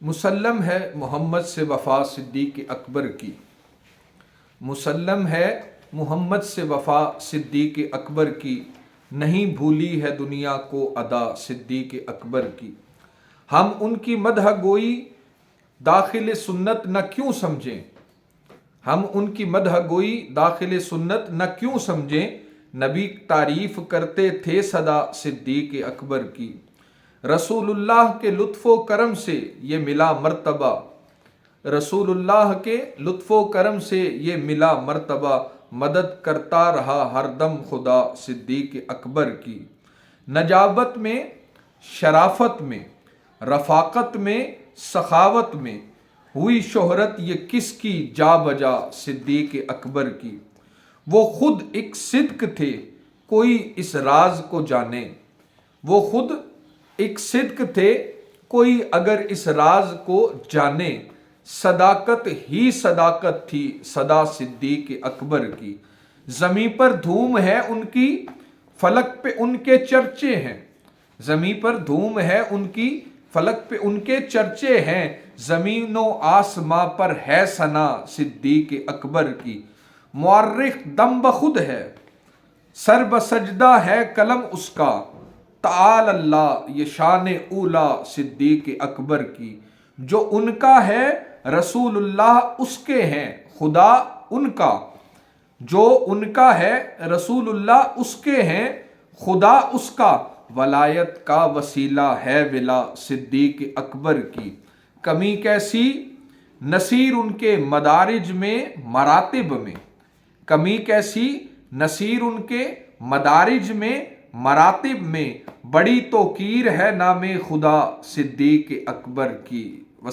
مسلم ہے محمد سے وفا صدیق اکبر کی، مسلم ہے محمد سے وفا صدیق اکبر کی، نہیں بھولی ہے دنیا کو ادا صدیق اکبر کی۔ ہم ان کی مدح گوئی داخل سنت نہ کیوں سمجھیں، ہم ان کی مدح گوئی داخل سنت نہ کیوں سمجھیں، نبی تعریف کرتے تھے سدا صدیق اکبر کی۔ رسول اللہ کے لطف و کرم سے یہ ملا مرتبہ، رسول اللہ کے لطف و کرم سے یہ ملا مرتبہ، مدد کرتا رہا ہر دم خدا صدیق اکبر کی۔ نجابت میں، شرافت میں، رفاقت میں، سخاوت میں، ہوئی شہرت یہ کس کی جا بجا صدیق اکبر کی۔ وہ خود ایک صدق تھے کوئی اس راز کو جانے، وہ خود ایک صدق تھے کوئی اگر اس راز کو جانے، صداقت ہی صداقت تھی سدا صدیق اکبر کی۔ زمیں پر دھوم ہے ان کی، فلک پہ ان کے چرچے ہیں، زمیں پر دھوم ہے ان کی، فلک پہ ان کے چرچے ہیں، زمین و آسماں پر ہے ثنا صدیق اکبر کی۔ مورخ دم بخود ہے، سر بسجدہ ہے قلم اس کا، تعالی اللہ یہ شان اولا صدیق اکبر کی۔ جو ان کا ہے رسول اللہ اس کے ہیں خدا ان کا، جو ان کا ہے رسول اللہ اس کے ہیں خدا اس کا، ولایت کا وسیلہ ہے ولا صدیق اکبر کی۔ کمی کیسی نصیر ان کے مدارج میں مراتب میں، کمی کیسی نصیر ان کے مدارج میں مراتب میں، بڑی توقیر ہے نام خدا صدیق اکبر کی۔